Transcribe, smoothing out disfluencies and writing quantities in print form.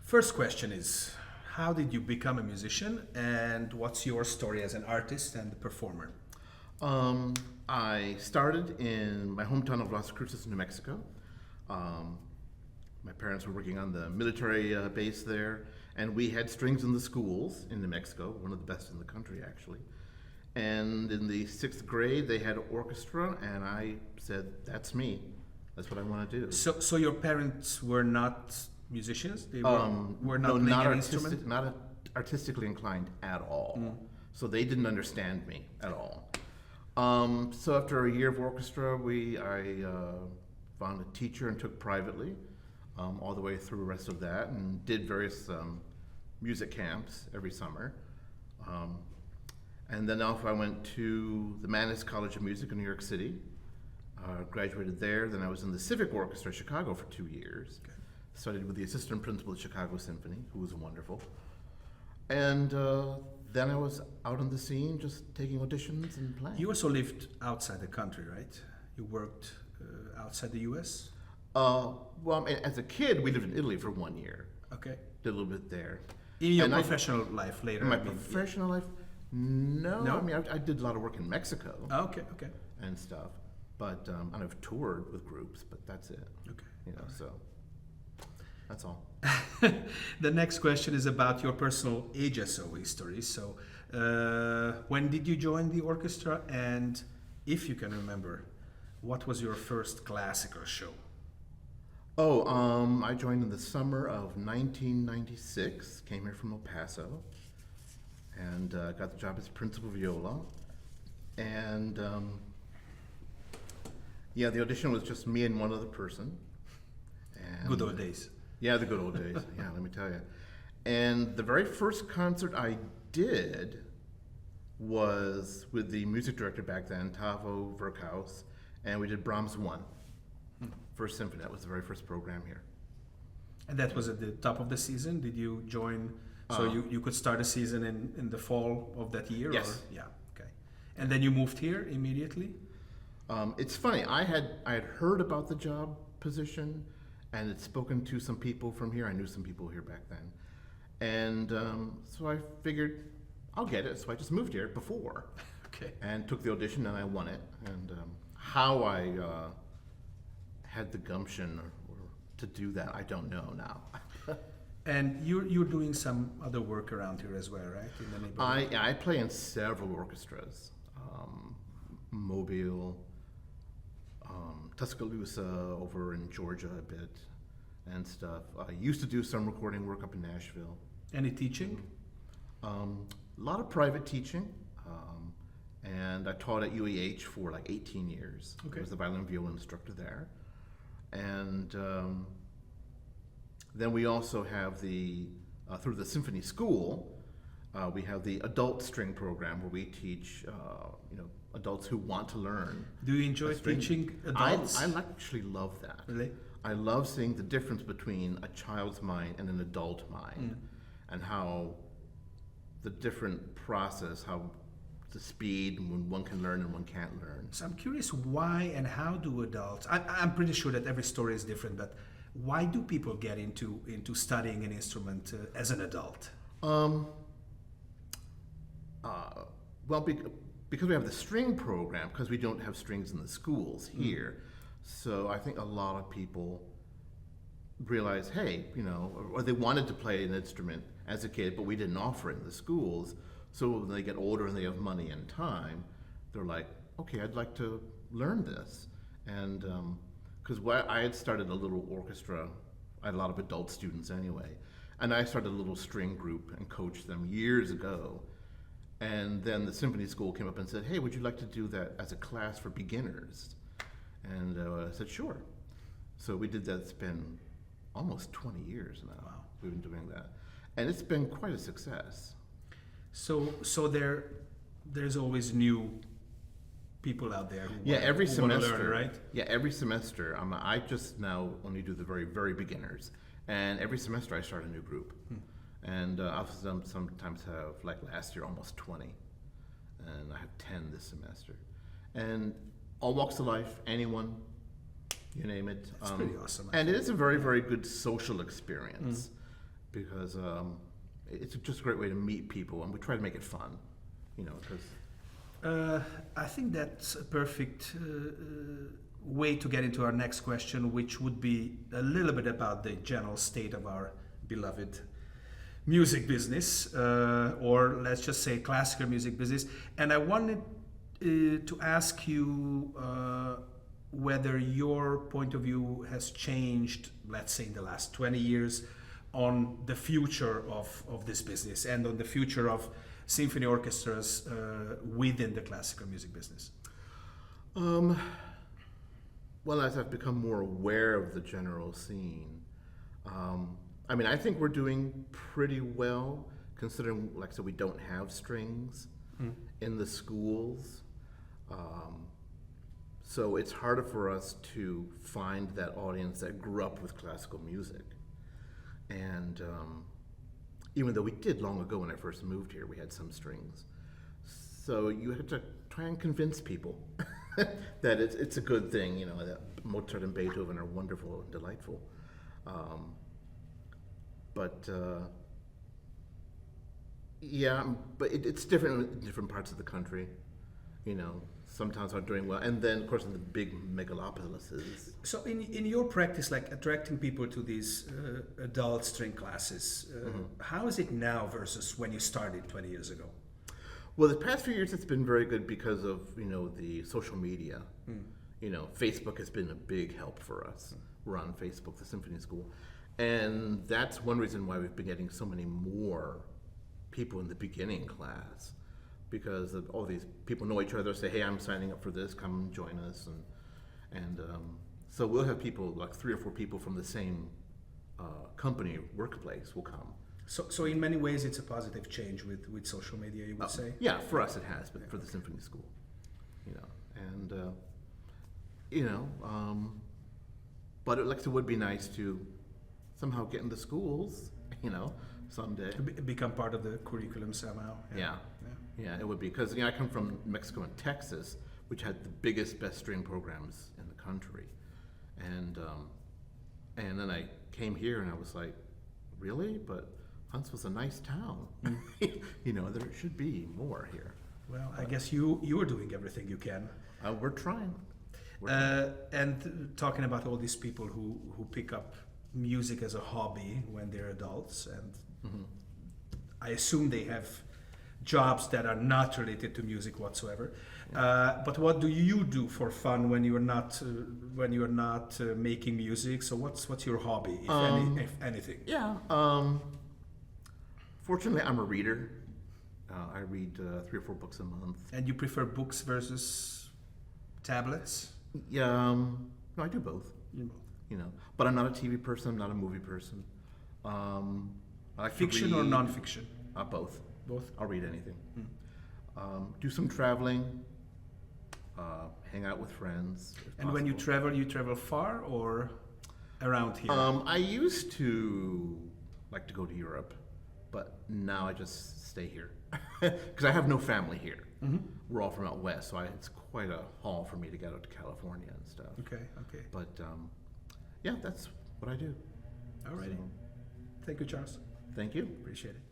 First question is, how did you become a musician, and what's your story as an artist and performer? I started in my hometown of Las Cruces, New Mexico. Um, my parents were working on the military base there, and we had strings in the schools in New Mexico, one of the best in the country, actually. And in the sixth grade, they had an orchestra, and I said, "That's me. That's what I want to do." So your parents were not musicians? They were not No, playing not an artistic, instrument? not artistically inclined at all. So they didn't understand me at all. So after a year of orchestra, I found a teacher and took privately all the way through the rest of that, and did various music camps every summer. And then off I went to the Mannes College of Music in New York City. Graduated there. Then I was in the Civic Orchestra Chicago for 2 years. Okay. Studied with the assistant principal at Chicago Symphony, who was wonderful. And then I was out on the scene, just taking auditions and playing. You also lived outside the country, right? You worked outside the U.S.? Well, I mean, as a kid, we lived in Italy for 1 year. Okay. Did a little bit there. In your And professional life later? In my I mean, professional life, no. No? I mean, I did a lot of work in Mexico Okay, okay. and stuff. But and I've toured with groups, but that's it. Okay. You know, so that's all. The next question is about your personal HSO history. So, when did you join the orchestra, and if you can remember, what was your first classical show? Oh, I joined in the summer of 1996. Came here from El Paso, and got the job as principal viola. And yeah, the audition was just me and one other person. And Good old days. Yeah, the good old days. Yeah, let me tell you. And the very first concert I did was with the music director back then, Tavo Verkhaus, and we did Brahms 1, First Symphony. That was the very first program here. And that was at the top of the season? Did you join, so you could start a season in the fall of that year? Yes. Or? Yeah, okay. And then you moved here immediately? It's funny, I had heard about the job position and had spoken to some people from here. I knew some people here back then. And so I figured, I'll get it. So I just moved here before. Okay. And took the audition, and I won it. And how I had the gumption or to do that, I don't know now. And you're doing some other work around here as well, right? In the neighborhood? I play in several orchestras. Mobile, Tuscaloosa, over in Georgia a bit, and stuff. I used to do some recording work up in Nashville. Any teaching? A lot of private teaching, and I taught at UEH for like 18 years. Okay. I was the violin and viola instructor there. And then we also have through the symphony school, we have the adult string program where we teach, adults who want to learn. Do you enjoy teaching adults? I actually love that. Really? I love seeing the difference between a child's mind and an adult mind, and how the different process, how the speed when one can learn and one can't learn. So I'm curious, why and how do adults, I'm pretty sure that every story is different, but why do people get into studying an instrument as an adult? Well, because we have the string program, because we don't have strings in the schools here, so I think a lot of people realize, hey, or they wanted to play an instrument as a kid, but we didn't offer it in the schools. So when they get older and they have money and time, they're like, okay, I'd like to learn this. And because I had started a little orchestra, I had a lot of adult students anyway, and I started a little string group and coached them years ago. And then the symphony school came up and said, hey, would you like to do that as a class for beginners? And I said, sure. So we did that. It's been almost 20 years now. Wow. We've been doing that. And it's been quite a success. So there's always new people out there who Every who semester, want to learn, right? Yeah, every semester. I just now only do the very, very beginners. And every semester I start a new group. And I'll sometimes have, like last year, almost 20. And I have 10 this semester. And all walks of life, anyone, you name it. It's pretty awesome. And it is a very, very good social experience because it's just a great way to meet people, and we try to make it fun, because I think that's a perfect way to get into our next question, which would be a little bit about the general state of our beloved music business, or let's just say classical music business. And I wanted to ask you whether your point of view has changed, let's say in the last 20 years, on the future of this business and on the future of symphony orchestras within the classical music business. Well, as I've become more aware of the general scene, I think we're doing pretty well, considering, like I said, we don't have strings in the schools. So it's harder for us to find that audience that grew up with classical music. And even though we did long ago when I first moved here, we had some strings. So you have to try and convince people that it's a good thing, that Mozart and Beethoven are wonderful and delightful. But it's different in different parts of the country. Sometimes are doing well, and then of course in the big megalopolises. So in your practice, like attracting people to these adult string classes, how is it now versus when you started 20 years ago? Well, the past few years it's been very good because of the social media. Facebook has been a big help for us. We're on Facebook, the Symphony School, and that's one reason why we've been getting so many more people in the beginning class, because all these people know each other, say, hey, I'm signing up for this, come join us, and so we'll have people, like 3 or 4 people from the same company, workplace will come. So in many ways it's a positive change with social media, you would say? Yeah, for us it has, but for the Symphony School, and but it would be nice to somehow get in the schools, someday. Become part of the curriculum somehow. Yeah, it would be, because I come from Mexico and Texas, which had the biggest, best string programs in the country, and then I came here and I was like, really? But Huntsville's a nice town. There should be more here. Well, I guess you are doing everything you can. We're trying. And talking about all these people who pick up music as a hobby when they're adults, and I assume they have jobs that are not related to music whatsoever. But what do you do for fun when you're not making music? So what's your hobby, if anything? Yeah. Fortunately, I'm a reader. I read 3 or 4 books a month. And you prefer books versus tablets? Yeah. No, I do both. But I'm not a TV person. I'm not a movie person. I like fiction or non-fiction? Both. Both. I'll read anything. Do some traveling. Hang out with friends. And when you travel far or around here? I used to like to go to Europe, but now I just stay here because I have no family here. We're all from out west, so it's quite a haul for me to get out to California and stuff. Okay. But yeah, that's what I do. All righty. So, Thank you, Charles. thank you. Appreciate it.